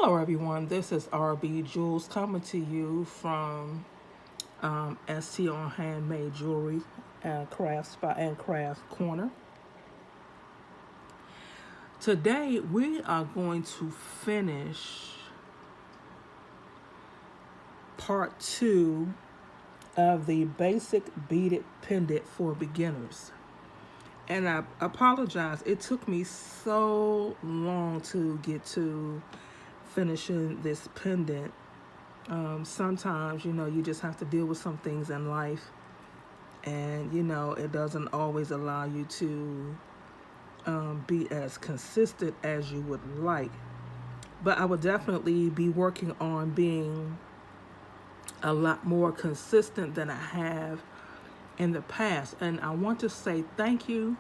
Hello everyone, this is RB Jewels coming to you from ST on Handmade Jewelry and Craft Spot and Craft Corner. Today we are going to finish part 2 of the basic beaded pendant for beginners. And I apologize, it took me so long to get to finishing this pendant. Sometimes, you just have to deal with some things in life, and, it doesn't always allow you to be as consistent as you would like. But I would definitely be working on being a lot more consistent than I have in the past. And I want to say thank you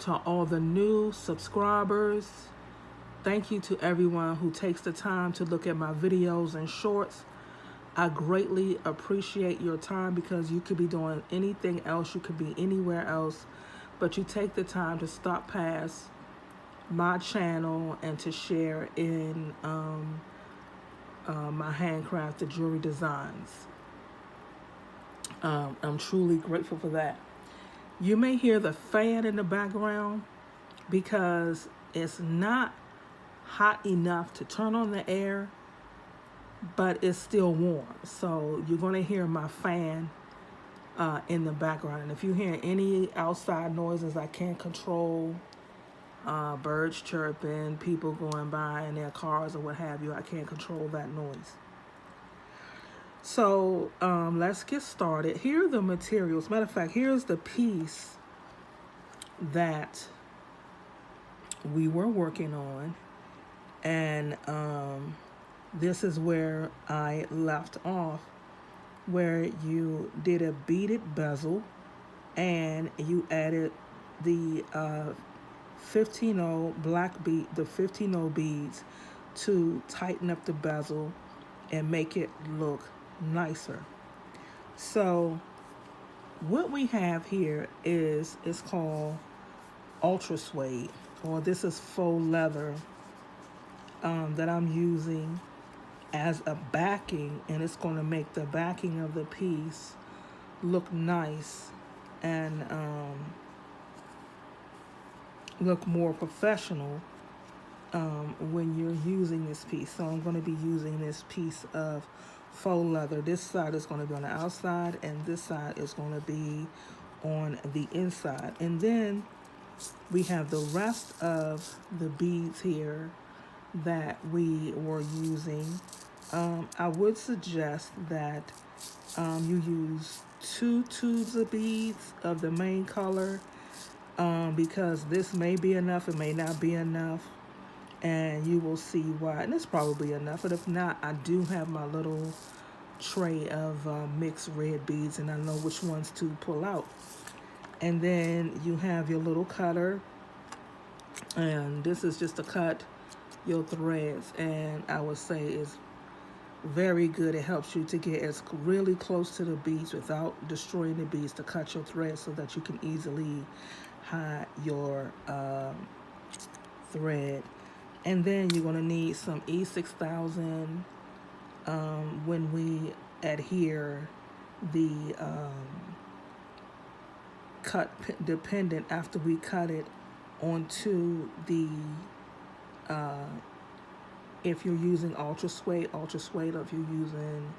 to all the new subscribers. Thank you to everyone who takes the time to look at my videos and shorts. I greatly appreciate your time because you could be doing anything else. You could be anywhere else, but you take the time to stop past my channel and to share in my handcrafted jewelry designs. I'm truly grateful for that. You may hear the fan in the background because it's not hot enough to turn on the air, but it's still warm. So you're going to hear my fan in the background. And if you hear any outside noises I can't control, birds chirping, people going by in their cars or what have you, I can't control that noise. So let's get started. Here are the materials. Matter of fact, here's the piece that we were working on. And this is where I left off, where you did a beaded bezel and you added the 15-0 black bead, the 15-0 beads to tighten up the bezel and make it look nicer. So what we have here is called ultra suede, or this is faux leather that I'm using as a backing, and it's going to make the backing of the piece look nice and look more professional when you're using this piece. So I'm going to be using this piece of faux leather. This side is going to be on the outside and this side is going to be on the inside. And then we have the rest of the beads here that we were using. I would suggest that you use 2 tubes of beads of the main color because this may be enough, it may not be enough, and you will see why. And it's probably enough, but if not, I do have my little tray of mixed red beads and I know which ones to pull out. And then you have your little cutter, and this is just to cut your threads, and I would say is very good. It helps you to get as really close to the beads without destroying the beads, to cut your threads so that you can easily hide your thread. And then you're going to need some E6000 when we adhere the the pendant after we cut it onto the if you're using ultra suede, or if you're using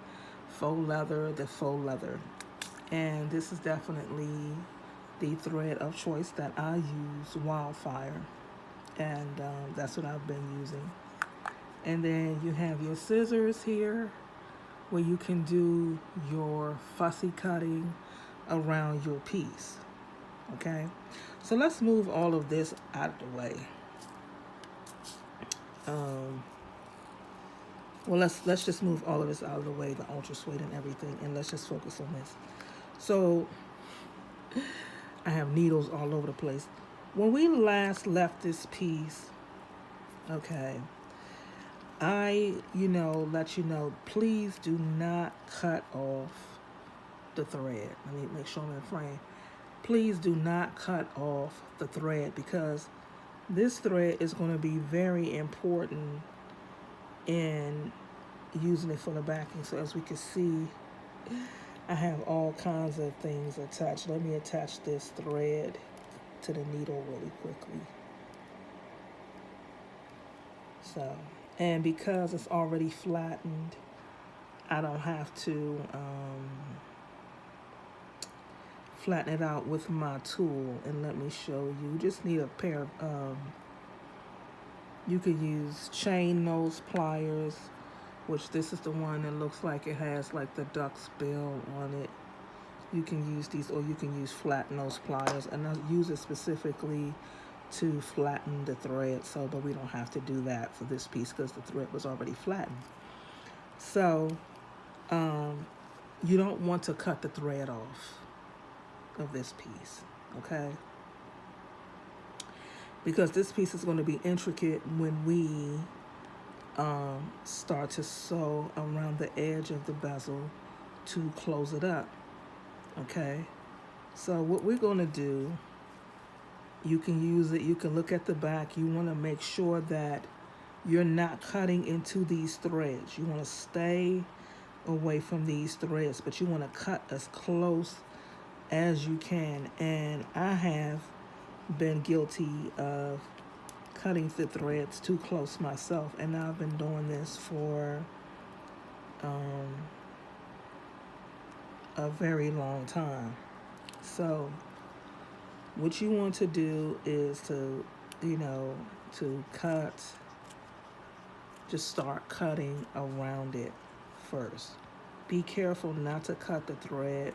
faux leather, the faux leather. And this is definitely the thread of choice that I use, Wildfire, and that's what I've been using. And then you have your scissors here where you can do your fussy cutting around your piece. Okay, so let's move all of this out of the way. Well, let's just move all of this out of the way, the ultra suede and everything, and let's just focus on this. So I have needles all over the place. When we last left this piece, okay, I let you know, please do not cut off the thread. Let me make sure I'm in frame. Please do not cut off the thread because this thread is going to be very important in using it for the backing. So as we can see, I have all kinds of things attached. Let me attach this thread to the needle really quickly. So, and because it's already flattened, I don't have to flatten it out with my tool. And let me show you. You just need a pair of, you can use chain nose pliers, which this is the one that looks like it has like the duck's bill on it. You can use these, or you can use flat nose pliers, and I use it specifically to flatten the thread, so but we don't have to do that for this piece because the thread was already flattened. So you don't want to cut the thread off of this piece, okay? Because this piece is going to be intricate when we start to sew around the edge of the bezel to close it up, okay? So what we're going to do, you can use it, you can look at the back. You want to make sure that you're not cutting into these threads. You want to stay away from these threads, but you want to cut as close as you can. And I have been guilty of cutting the threads too close myself, and I've been doing this for a very long time. So what you want to do is to, to cut, just start cutting around it first. Be careful not to cut the thread.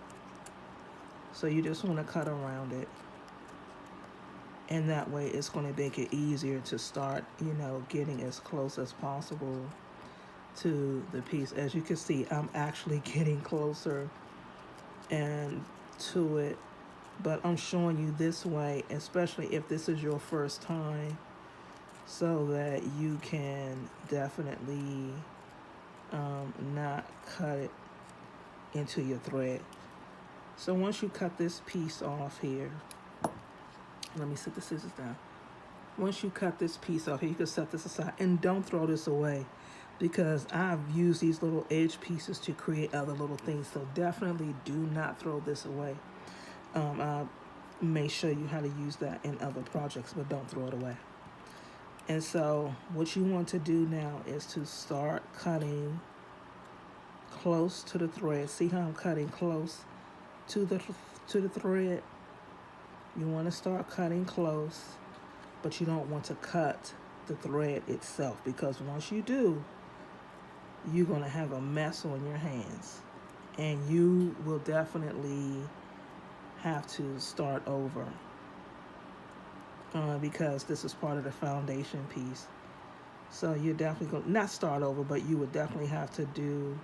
So you just want to cut around it. And that way it's going to make it easier to start, getting as close as possible to the piece. As you can see, I'm actually getting closer and to it. But I'm showing you this way, especially if this is your first time, so that you can definitely not cut it into your thread. So once you cut this piece off here, let me set the scissors down. Once you cut this piece off here, you can set this aside and don't throw this away, because I've used these little edge pieces to create other little things. So definitely do not throw this away. I may show you how to use that in other projects, but don't throw it away. And so what you want to do now is to start cutting close to the thread. See how I'm cutting close to the thread? You want to start cutting close, but you don't want to cut the thread itself, because once you do, you're going to have a mess on your hands, and you will definitely have to start over because this is part of the foundation piece. So you're definitely going to not start over, but you would definitely have to do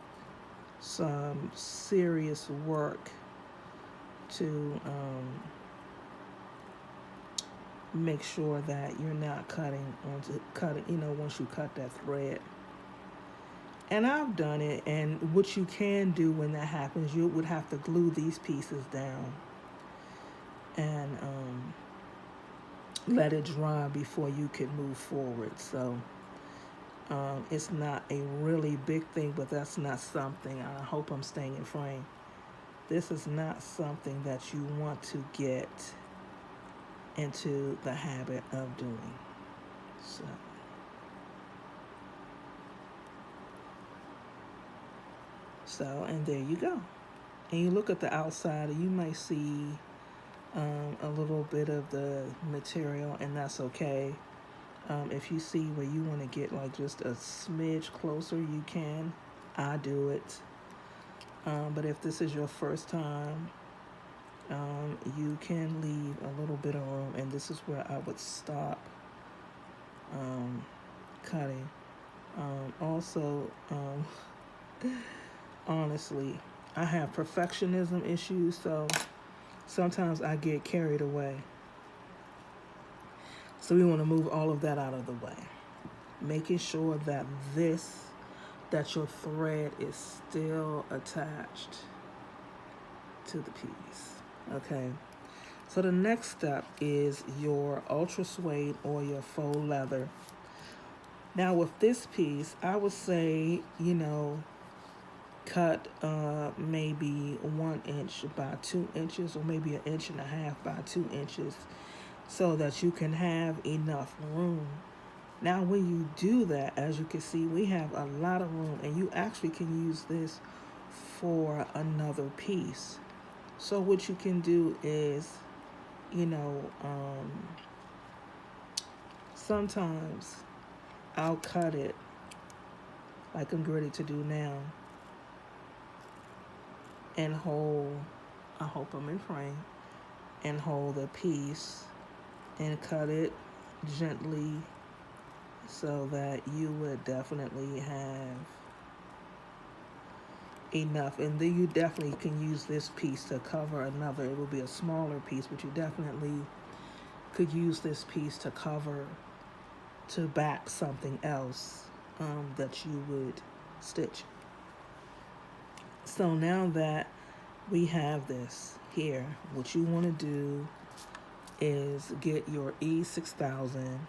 some serious work to make sure that you're not cutting, once you cut that thread. And I've done it, and what you can do when that happens, you would have to glue these pieces down and let it dry before you can move forward. So it's not a really big thing, but that's not something, I hope I'm staying in frame. This is not something that you want to get into the habit of doing. So, and there you go. And you look at the outside, and you might see a little bit of the material, and that's okay. If you see where you want to get like just a smidge closer, you can. I do it. But if this is your first time, you can leave a little bit of room, and this is where I would stop cutting. Also, honestly, I have perfectionism issues, so sometimes I get carried away. So we want to move all of that out of the way, making sure that your thread is still attached to the piece. Okay, so the next step is your ultra suede or your faux leather. Now with this piece, I would say, cut maybe 1 inch by 2 inches, or maybe 1.5 inches by 2 inches, so that you can have enough room. Now when you do that, as you can see, we have a lot of room, and you actually can use this for another piece. So what you can do is, you know, sometimes I'll cut it like I'm ready to do now, and hold, I hope I'm in frame, and hold the piece and cut it gently so that you would definitely have enough. And then you definitely can use this piece to cover another. It will be a smaller piece, but you definitely could use this piece to cover, to back something else that you would stitch. So now that we have this here, what you want to do is get your E6000,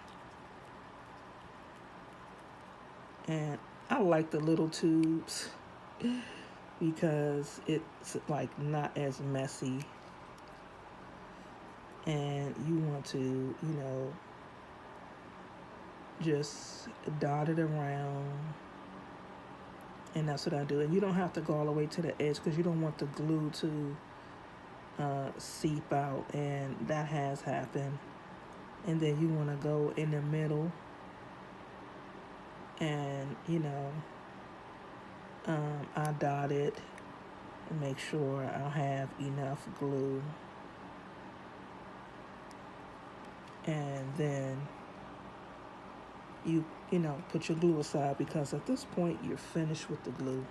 and I like the little tubes because it's like not as messy, and you want to, just dot it around, and that's what I do. And you don't have to go all the way to the edge because you don't want the glue to seep out, and that has happened. And then you want to go in the middle, and I dot it and make sure I'll have enough glue, and then you put your glue aside, because at this point you're finished with the glue.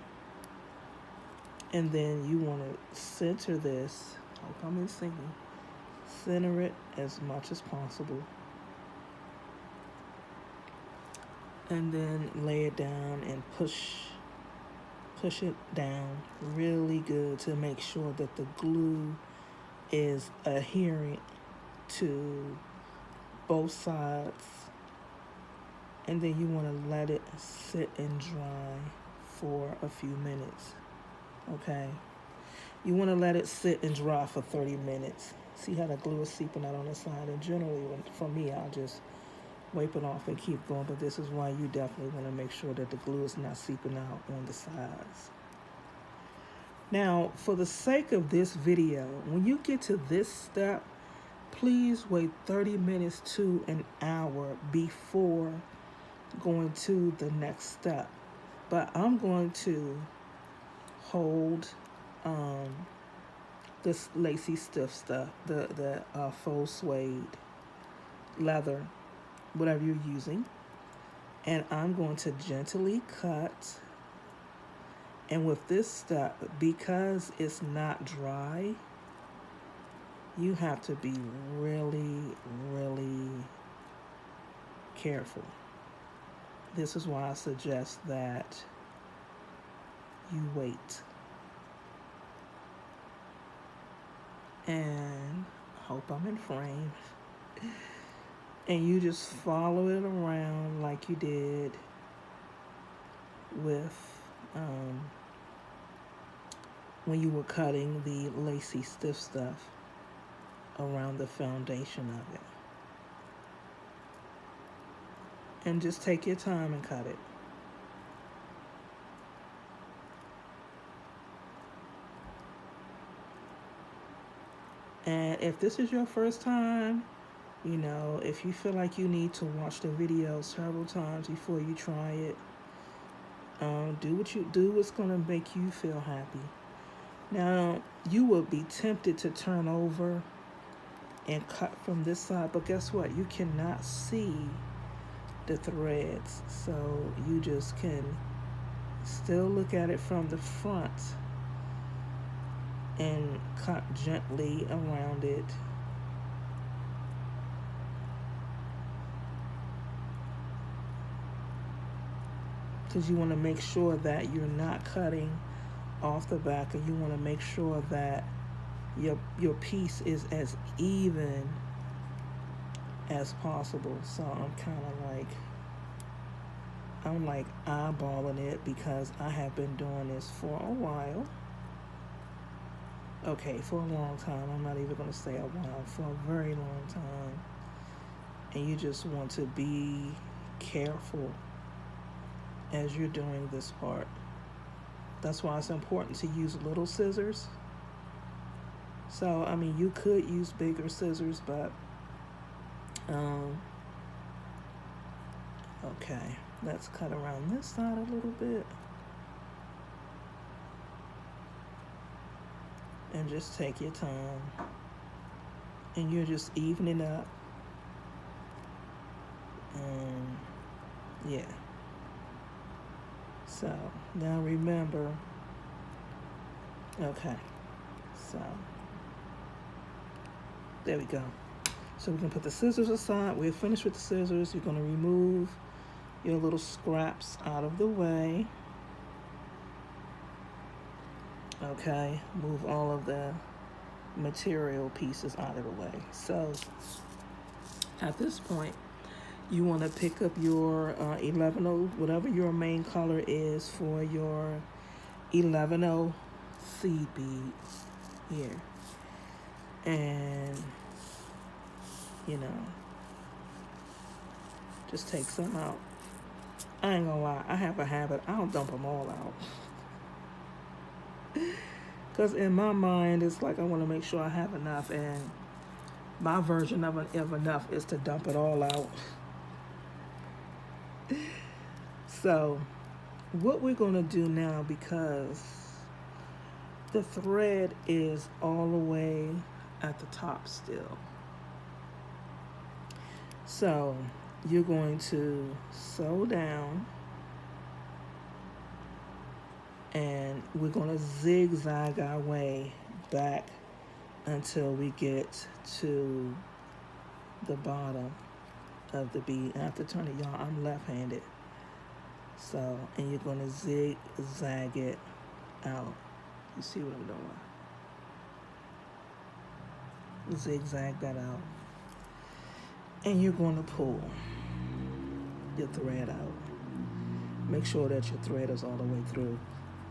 And then you want to center this. Hope I'm in singing. Center it as much as possible, and then lay it down and push it down really good to make sure that the glue is adherent to both sides. And then you want to let it sit and dry for a few minutes. Okay, you want to let it sit and dry for 30 minutes. See how the glue is seeping out on the side? And generally, for me, I'll just wipe it off and keep going, but this is why you definitely want to make sure that the glue is not seeping out on the sides. Now, for the sake of this video, when you get to this step, please wait 30 minutes to an hour before going to the next step. But I'm going to hold this lacy stiff stuff, the faux suede, leather, whatever you're using, and I'm going to gently cut. And with this step, because it's not dry, you have to be really, really careful. This is why I suggest that you wait. And I hope I'm in frame. And you just follow it around like you did with when you were cutting the lacy stiff stuff around the foundation of it. And just take your time and cut it. And if this is your first time, if you feel like you need to watch the video several times before you try it, do what's going to make you feel happy. Now, you will be tempted to turn over and cut from this side, but guess what? You cannot see the threads, so you just can still look at it from the front and cut gently around it. Because you want to make sure that you're not cutting off the back, and you want to make sure that your piece is as even as possible. So I'm kind of like I'm like eyeballing it because I have been doing this for a while. Okay, for a long time. I'm not even going to say a while, for a very long time. And you just want to be careful as you're doing this part. That's why it's important to use little scissors. So, I mean, you could use bigger scissors, but, okay, let's cut around this side a little bit. And just take your time. And you're just evening up. Yeah. So, now remember, okay, so, there we go. So we're going to put the scissors aside. We're finished with the scissors. You're going to remove your little scraps out of the way. Okay, move all of the material pieces out of the way. So at this point, you want to pick up your 11-0, whatever your main color is for your 11-0 seed bead here. And, you know, just take some out. I ain't gonna lie, I have a habit, I don't dump them all out. Because in my mind, it's like I want to make sure I have enough, and my version of enough is to dump it all out. So, what we're going to do now, because the thread is all the way at the top still. So, you're going to sew down, and we're going to zigzag our way back until we get to the bottom of the bead. I have to turn it, y'all, I'm left-handed. So, and you're going to zigzag it out. You see what I'm doing? Zigzag that out. And you're going to pull your thread out. Make sure that your thread is all the way through.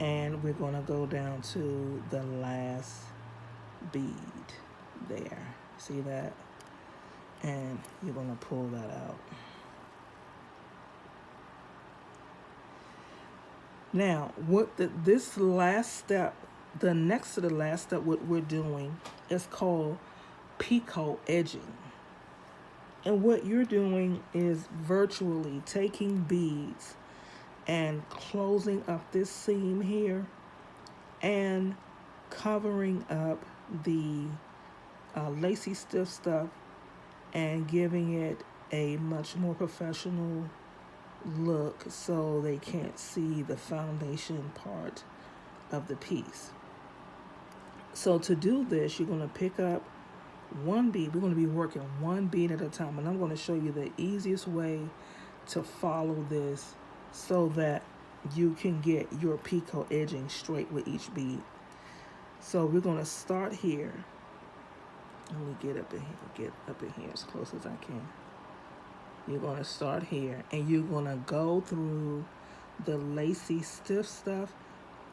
And we're going to go down to the last bead there. See that? And you're going to pull that out. Now, this last step, the next to the last step, what we're doing is called picot edging. And what you're doing is virtually taking beads and closing up this seam here and covering up the lacy stiff stuff and giving it a much more professional look so they can't see the foundation part of the piece. So to do this, you're going to pick up one bead. We're going to be working one bead at a time, and I'm going to show you the easiest way to follow this so that you can get your picot edging straight with each bead. So we're going to start here. Let me get up in here as close as I can. You're going to start here, and you're going to go through the lacy stiff stuff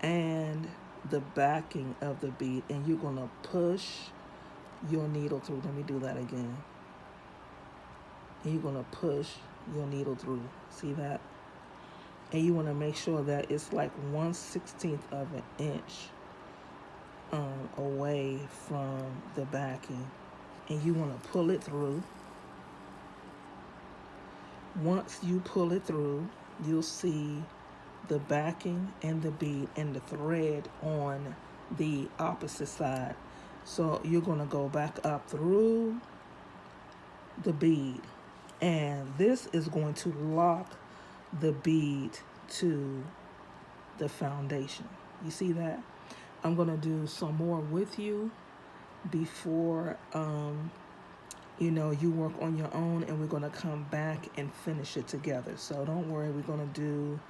and the backing of the bead, and you're going to push your needle through. Let me do that again. And you're going to push your needle through. See that? And you want to make sure that it's like 1/16 of an inch away from the backing. And you want to pull it through. Once you pull it through, you'll see the backing and the bead and the thread on the opposite side. So you're going to go back up through the bead, and this is going to lock the bead to the foundation. You see that? I'm going to do some more with you before you work on your own, and we're going to come back and finish it together. So don't worry, we're going to do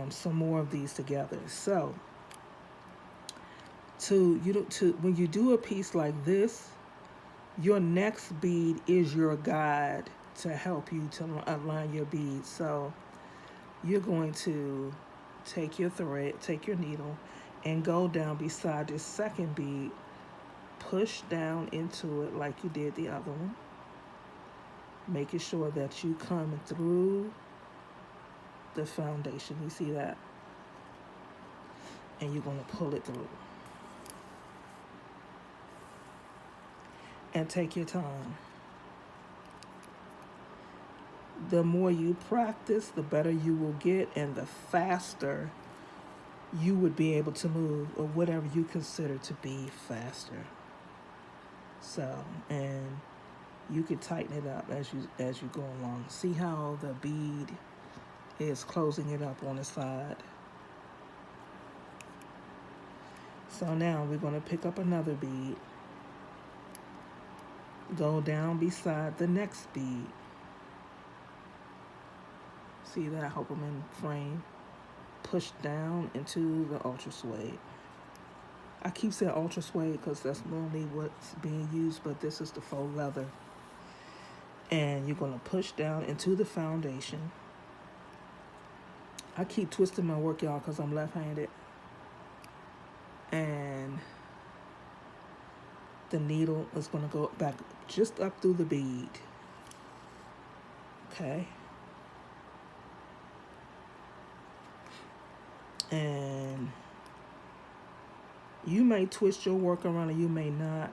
some more of these together. So when you do a piece like this, your next bead is your guide to help you to align your beads. So you're going to take your thread, take your needle, and go down beside this second bead, push down into it like you did the other one, making sure that you come through the foundation. You see that? And you're going to pull it through. And take your time. The more you practice, the better you will get, and the faster you would be able to move, or whatever you consider to be faster. So, and you can tighten it up as you go along. See how the bead is closing it up on the side. So now we're going to pick up another bead, go down beside the next bead. See that? I hope I'm in frame. Push down into the ultra suede. I keep saying ultra suede because that's normally what's being used, but this is the faux leather. And you're going to push down into the foundation. I keep twisting my work, y'all, because I'm left-handed. And the needle is going to go back just up through the bead. Okay. And you may twist your work around or you may not.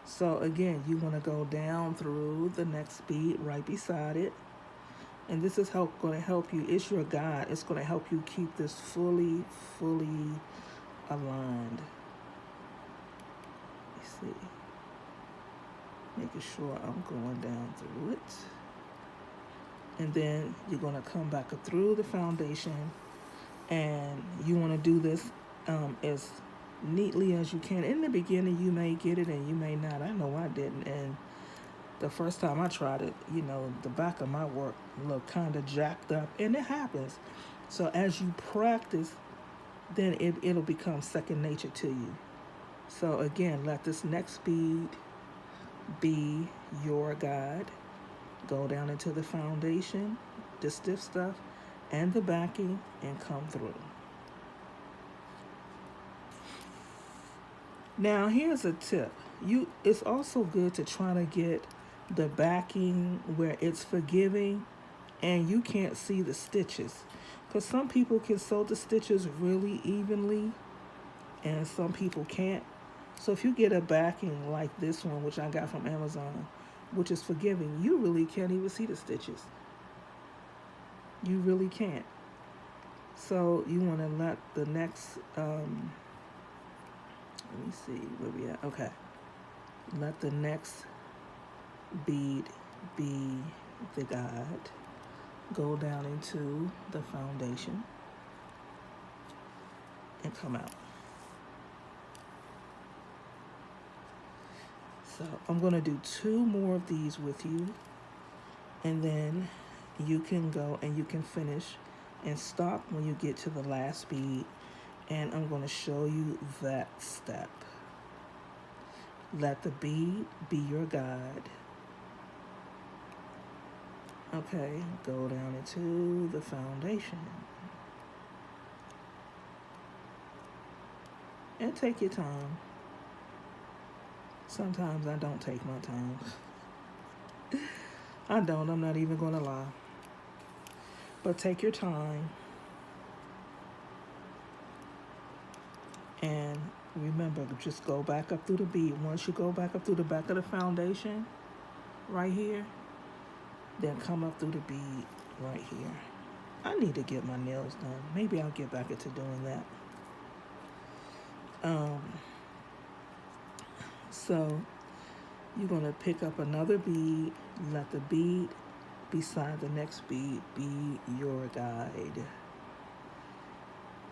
So again, you want to go down through the next bead right beside it. And this is going to help you. It's your guide. It's going to help you keep this fully aligned. You see. Making sure I'm going down through it. And then you're going to come back up through the foundation. And you want to do this as neatly as you can. In the beginning, you may get it and you may not. I know I didn't. And the first time I tried it, the back of my work looked kind of jacked up. And it happens. So as you practice, then it'll become second nature to you. So again, let this next bead be your guide. Go down into the foundation, the stiff stuff, and the backing, and come through. Now here's a tip. It's also good to try to get the backing where it's forgiving and you can't see the stitches, because some people can sew the stitches really evenly and some people can't. So if you get a backing like this one, which I got from Amazon, which is forgiving, you really can't even see the stitches. You really can't. So you want to let the next, let me see where we at. Okay. Let the next bead be the guide. Go down into the foundation and come out. So I'm going to do 2 more of these with you, and then you can go and you can finish and stop when you get to the last bead, and I'm going to show you that step. Let the bead be your guide. Okay, go down into the foundation and take your time. Sometimes I don't take my time. I don't, I'm not even going to lie. But take your time. And remember, just go back up through the bead. Once you go back up through the back of the foundation, right here, then come up through the bead right here. I need to get my nails done. Maybe I'll get back into doing that. So you're going to pick up another bead, let the bead beside the next bead be your guide.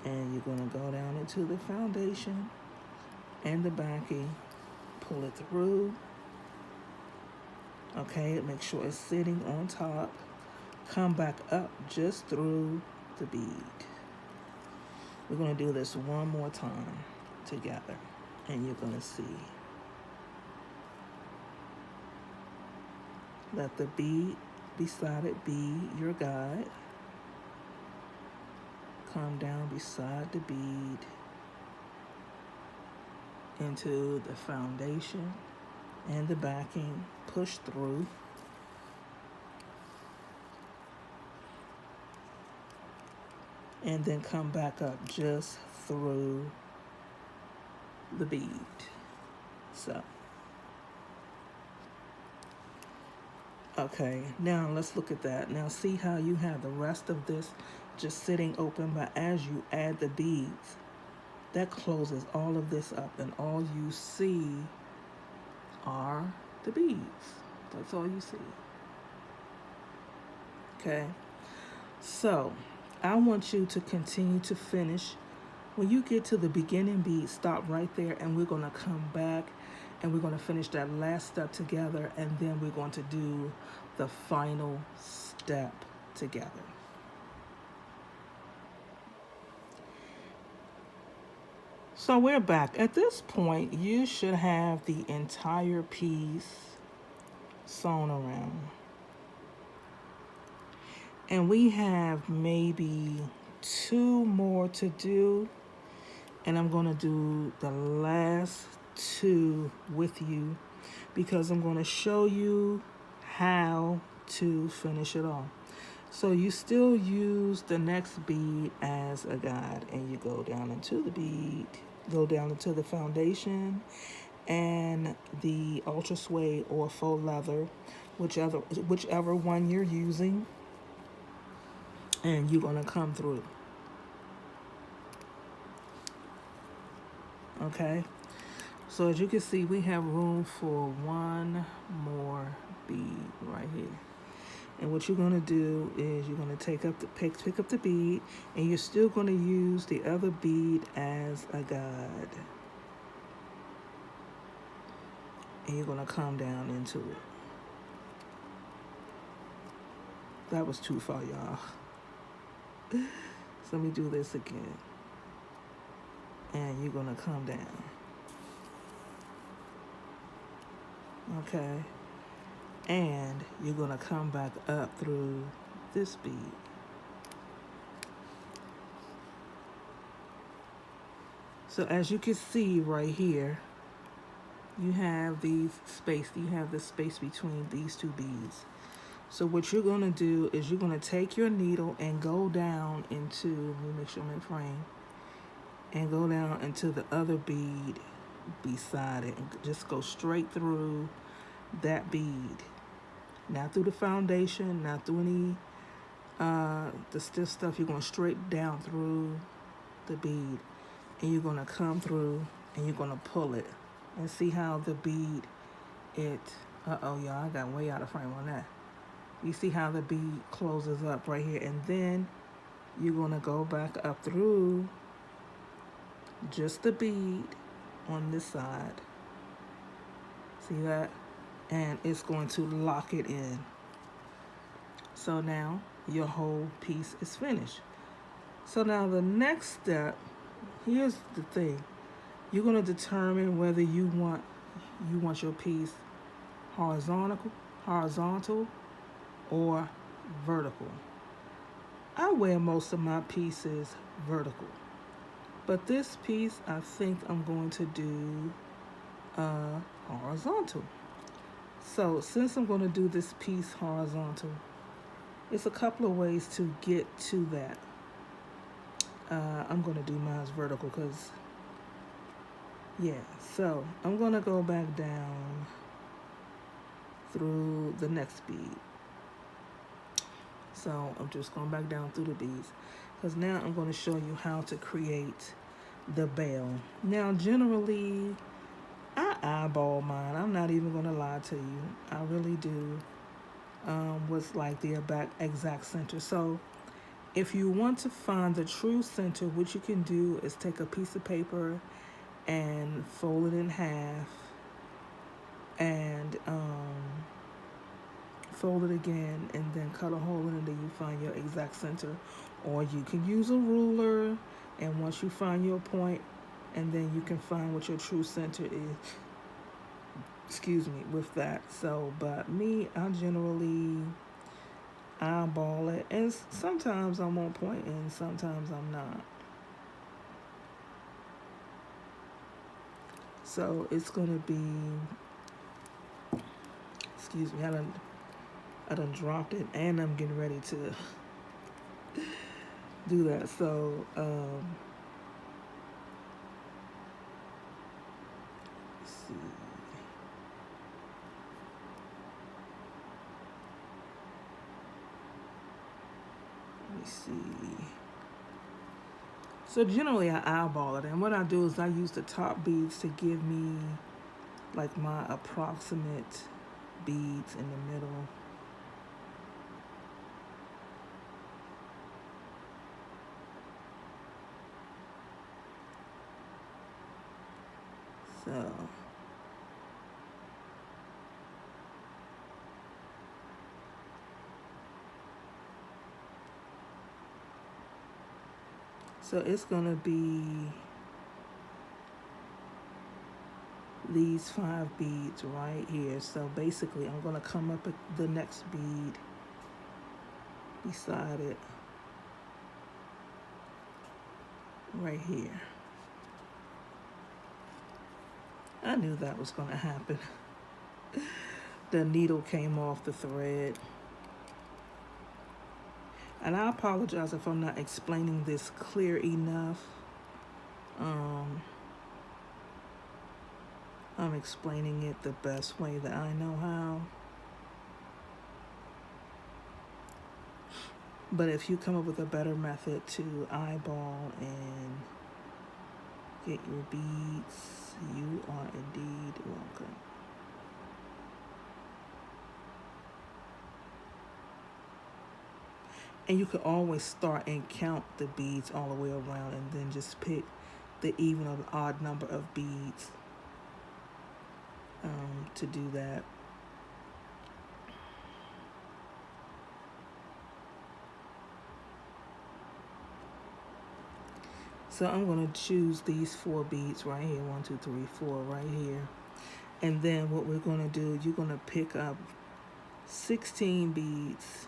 And you're going to go down into the foundation and the backing, pull it through. Okay, make sure it's sitting on top. Come back up just through the bead. We're going to do this one more time together, and you're going to see. Let the bead beside it be your guide. come down beside the bead into the foundation and the backing, push through. And then come back up just through the bead. So, okay, now let's look at that. Now see how you have the rest of this just sitting open, but as you add the beads, that closes all of this up, and all you see are the beads. That's all you see. Okay, so I want you to continue to finish. When you get to the beginning bead, stop right there, and we're going to come back and we're going to finish that last step together, and then we're going to do the final step together. So we're back. At this point, you should have the entire piece sewn around. And we have maybe 2 more to do. And I'm going to do the last 2 with you because I'm going to show you how to finish it off. So you still use the next bead as a guide, and you go down into the bead, go down into the foundation and the ultra suede or faux leather, whichever one you're using, and you're going to come through. Okay, so as you can see, we have room for 1 more bead right here. And what you're going to do is you're going to pick up the bead, and you're still going to use the other bead as a guide. And you're going to come down into it. That was too far, y'all. So let me do this again. And you're going to come down. Okay. And you're going to come back up through this bead. So as you can see right here, you have the space between these 2 beads. So what you're going to do is you're going to take your needle and go down into, let me make sure I'm in frame, and go down into the other bead beside it, and just go straight through that bead. Not through the foundation, not through any the stiff stuff. You're going straight down through the bead, and you're going to come through and you're going to pull it, and see how the bead, y'all, I got way out of frame on that. You see how the bead closes up right here, and then you're going to go back up through just the bead on this side. See that? And it's going to lock it in. So now your whole piece is finished. So now the next step, here's the thing. You're going to determine whether you want your piece horizontal or vertical. I wear most of my pieces vertical, but this piece I think I'm going to do horizontal. So since I'm going to do this piece horizontal, it's a couple of ways to get to that. I'm going to do mine vertical because, yeah. So I'm going to go back down through the next bead. So I'm just going back down through the beads because now I'm going to show you how to create the bell. Now generally, I eyeball mine. I'm not even going to lie to you. I really do. What's like the exact center. So if you want to find the true center, what you can do is take a piece of paper and fold it in half, and fold it again, and then cut a hole in it until you find your exact center. Or you can use a ruler, and once you find your point, and then you can find what your true center is. Excuse me, with that. So, but me, I generally eyeball it, and sometimes I'm on point and sometimes I'm not. So it's gonna be, excuse me, I done dropped it and I'm getting ready to do that. So let's see. Let me see. So generally I eyeball it, and what I do is I use the top beads to give me like my approximate beads in the middle. So it's gonna be these 5 beads right here. So basically I'm gonna come up at the next bead beside it right here. I knew that was gonna happen. The needle came off the thread. And I apologize if I'm not explaining this clear enough. I'm explaining it the best way that I know how. But if you come up with a better method to eyeball and get your beads, you are indeed welcome. And you could always start and count the beads all the way around and then just pick the even or the odd number of beads to do that. So I'm going to choose these 4 beads right here, 1, 2, 3, 4 right here. And then what we're going to do, you're going to pick up 16 beads,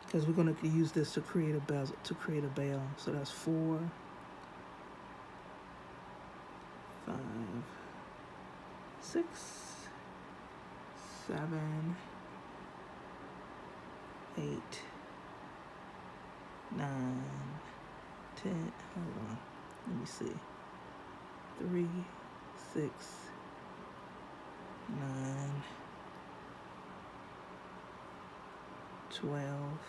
because we're going to use this to create a bezel, to create a bell. So that's 4, 5, 6, 7, 8, 9, 10. Hold on, let me see. 3, 6, 9, 12,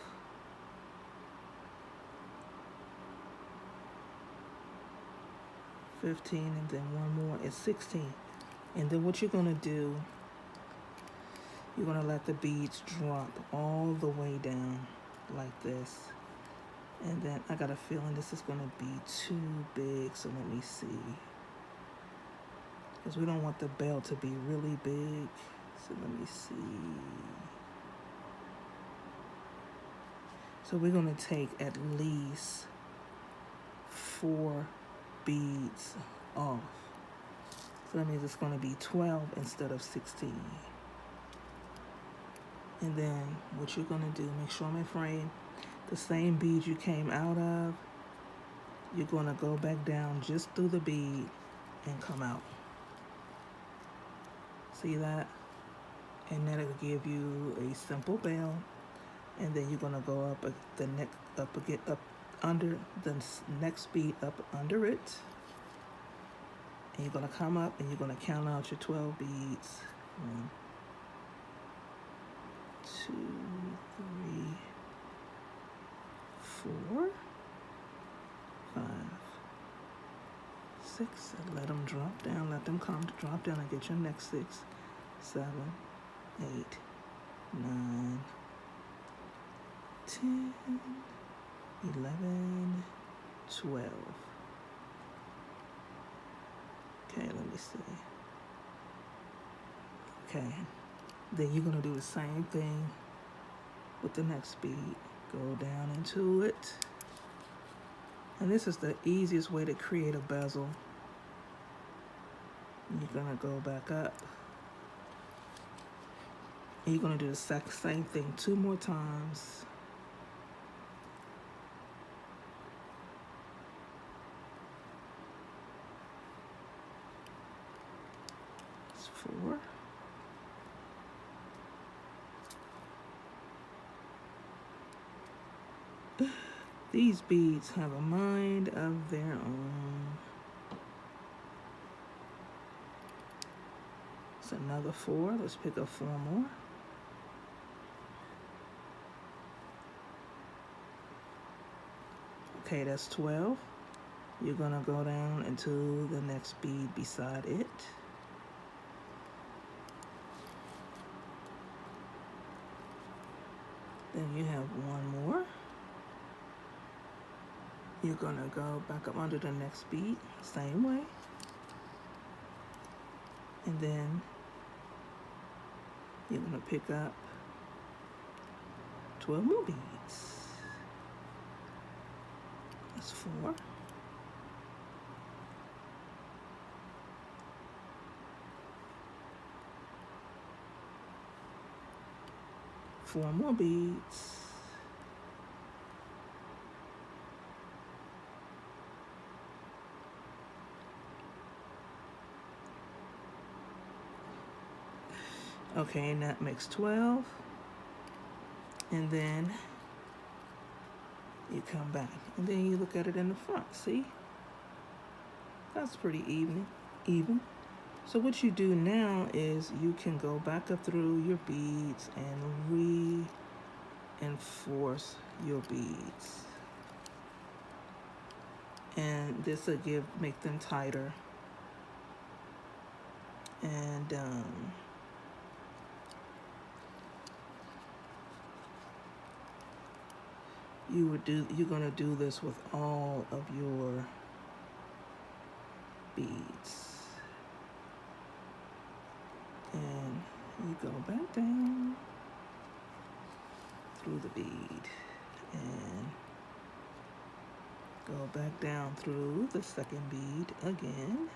15, and then one more is 16. And then what you're going to do, you're going to let the beads drop all the way down like this. And then I got a feeling this is going to be too big, so let me see. Because we don't want the bell to be really big. So let me see. So we're going to take at least 4 beads off. So that means it's going to be 12 instead of 16. And then what you're going to do, make sure I'm in frame. The same bead you came out of, you're going to go back down just through the bead and come out. See that? And that'll give you a simple bell. And then you're going to go up the neck, up under the next bead, up under it. And you're going to come up and you're going to count out your 12 beads. 1, 2, 3, 4, 5, 6. And let them drop down. Let them come to drop down and get your next 6, 7, 8, 9, 10, 11, 12. Okay, let me see. Okay, then you're going to do the same thing with the next bead. Go down into it. And this is the easiest way to create a bezel. You're going to go back up. And you're going to do the same thing 2 more times. It's 4. These beads have a mind of their own. It's another 4. Let's pick up 4 more. Okay, that's 12. You're gonna go down into the next bead beside it. Then you have 1 more. You're gonna go back up under the next bead, same way. And then you're gonna pick up 12 more beads. That's 4. Four more beads. Okay, and that makes 12. And then you come back. And then you look at it in the front, see? That's pretty even. So what you do now is you can go back up through your beads and reinforce your beads. And this will make them tighter. And you're gonna do this with all of your beads. And you go back down through the bead and go back down through the second bead again.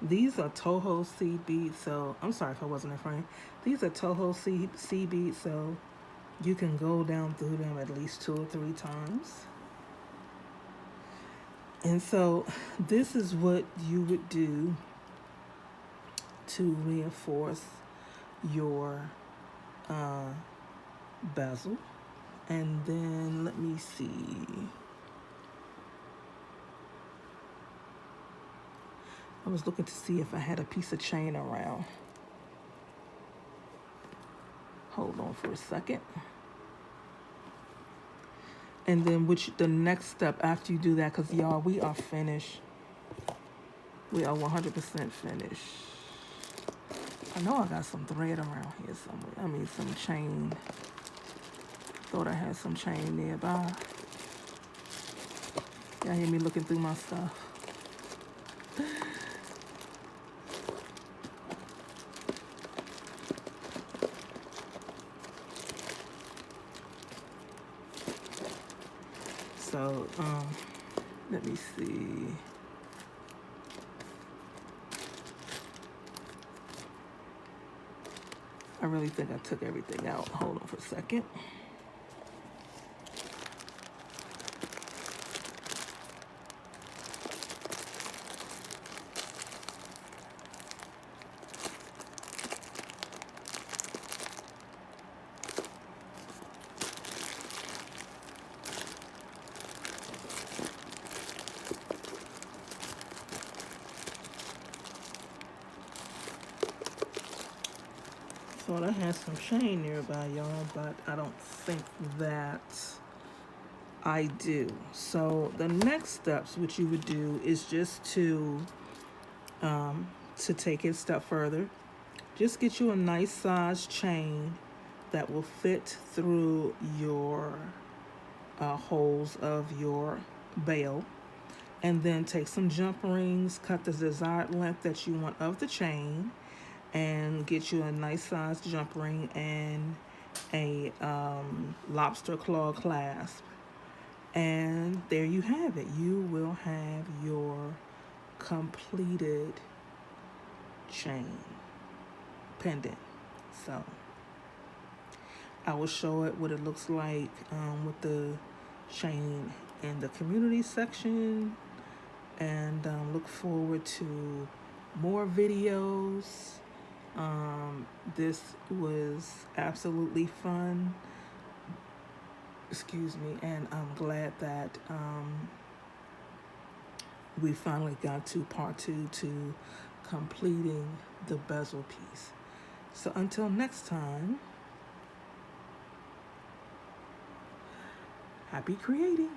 These are Toho seed beads, so I'm sorry if I wasn't in frame. These are Toho seed beads, so you can go down through them at least 2 or 3 times. And so this is what you would do to reinforce your bezel. And then let me see. I was looking to see if I had a piece of chain around. Hold on for a second. And then the next step after you do that, because y'all, we are finished. We are 100% finished. I know I got some thread around here somewhere. I mean, some chain. Thought I had some chain nearby. Y'all hear me looking through my stuff. So, let me see. I really think I took everything out. Hold on for a second. Thought I had some chain nearby, y'all, but I don't think that I do. So the next steps, what you would do is just to take it a step further. Just get you a nice size chain that will fit through your holes of your bail. And then take some jump rings, cut the desired length that you want of the chain, and get you a nice size jump ring and a lobster claw clasp. And there you have it. You will have your completed chain pendant. So I will show it what it looks like with the chain in the community section, and look forward to more videos. This was absolutely fun, excuse me, and I'm glad that we finally got to part 2 to completing the bezel piece. So until next time, happy creating.